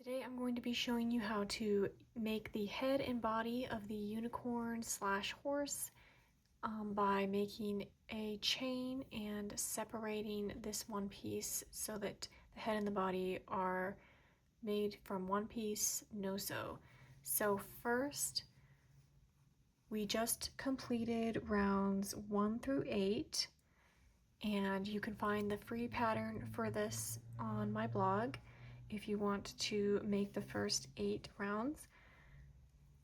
Today I'm going to be showing you how to make the head and body of the unicorn slash horse by making a chain and separating this one piece so that the head and the body are made from one piece, no sew. So first, we just completed rounds 1 through 8, and you can find the free pattern for this on my blog if you want to make the first 8 rounds.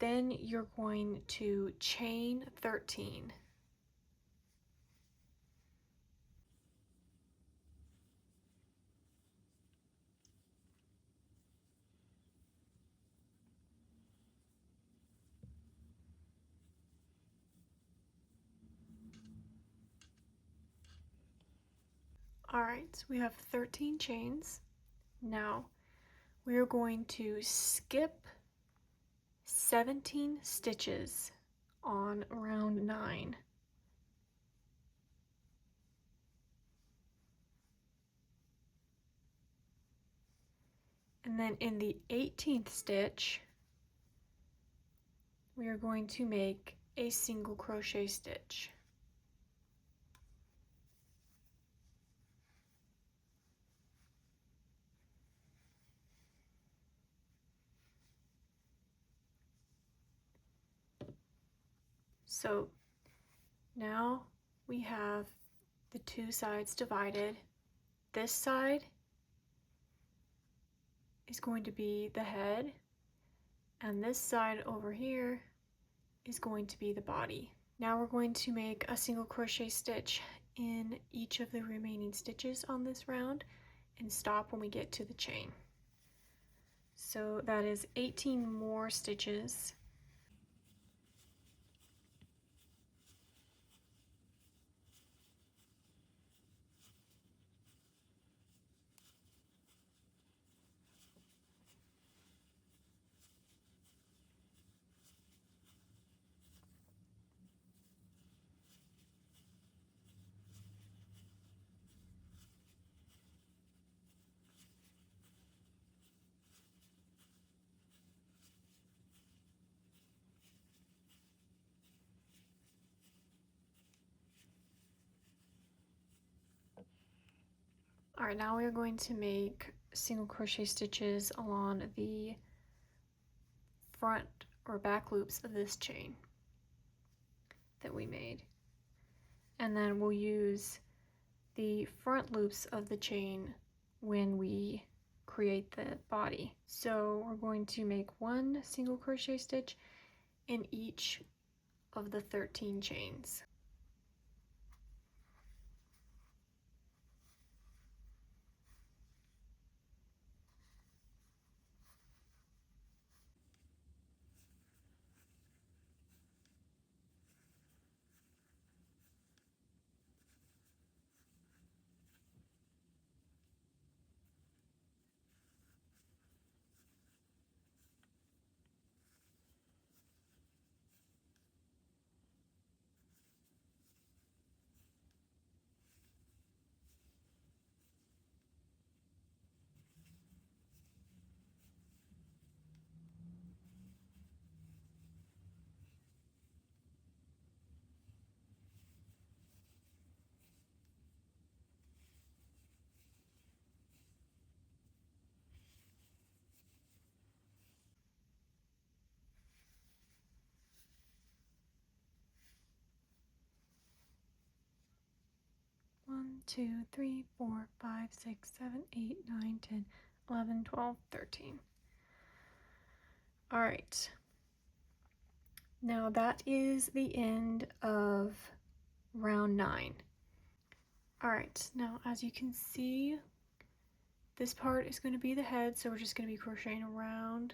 Then you're going to chain 13. Alright, we have 13 chains. Now we are going to skip 17 stitches on round 9. And then in the 18th stitch, we are going to make a single crochet stitch. So now we have the two sides divided. This side is going to be the head, and this side over here is going to be the body. Now we're going to make a single crochet stitch in each of the remaining stitches on this round and stop when we get to the chain. So that is 18 more stitches. Alright, now we are going to make single crochet stitches along the front or back loops of this chain that we made. And then we'll use the front loops of the chain when we create the body. So we're going to make one single crochet stitch in each of the 13 chains. One, 2, 3, 4, 5, 6, 7, 8, 9, 10, 11, 12, 13. All right. Now that is the end of round 9. All right, now as you can see, this part is going to be the head, so we're just going to be crocheting around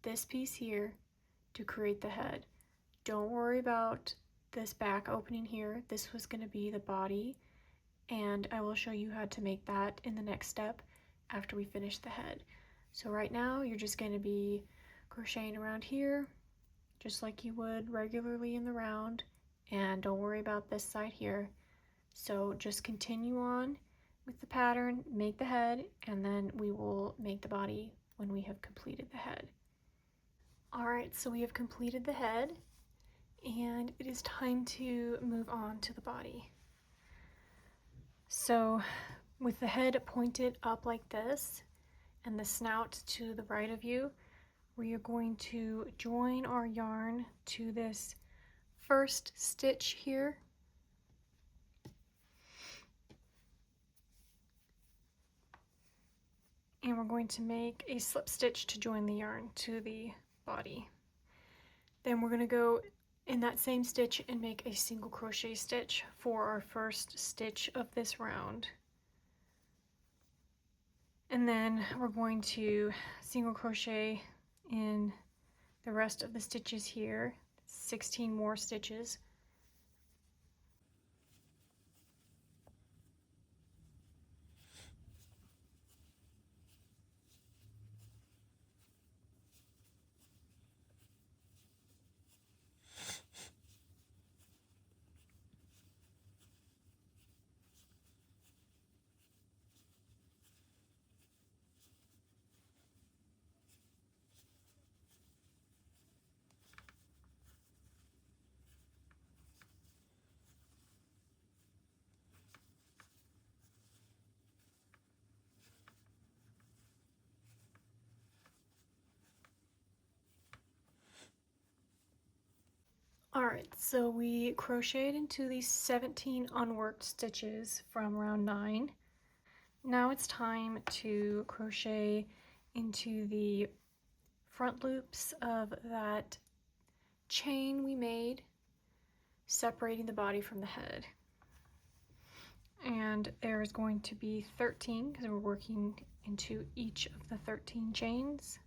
this piece here to create the head. Don't worry about this back opening here. This was going to be the body, and I will show you how to make that in the next step after we finish the head. So right now you're just going to be crocheting around here just like you would regularly in the round, and don't worry about this side here. So just continue on with the pattern, make the head, and then we will make the body when we have completed the head. Alright, so we have completed the head, and it is time to move on to the body. So with the head pointed up like this and the snout to the right of you, we are going to join our yarn to this first stitch here. And we're going to make a slip stitch to join the yarn to the body. Then we're going to go in that same stitch and make a single crochet stitch for our first stitch of this round. And then we're going to single crochet in the rest of the stitches here, 16 more stitches. Alright, so we crocheted into these 17 unworked stitches from round 9. Now it's time to crochet into the front loops of that chain we made, separating the body from the head. And there's going to be 13 because we're working into each of the 13 chains.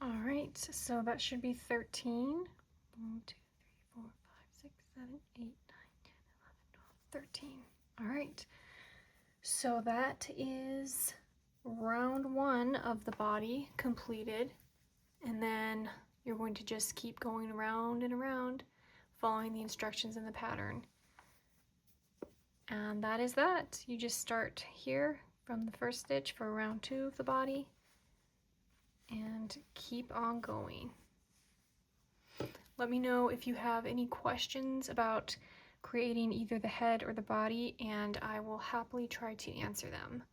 Alright, so that should be 13. 1, 2, 3, 4, 5, 6, 7, 8, 9, 10, 11, 12, 13. Alright, so that is round 1 of the body completed, and then you're going to just keep going around and around following the instructions in the pattern. And that is that. You just start here from the first stitch for round 2 of the body and keep on going. Let me know if you have any questions about creating either the head or the body, and I will happily try to answer them.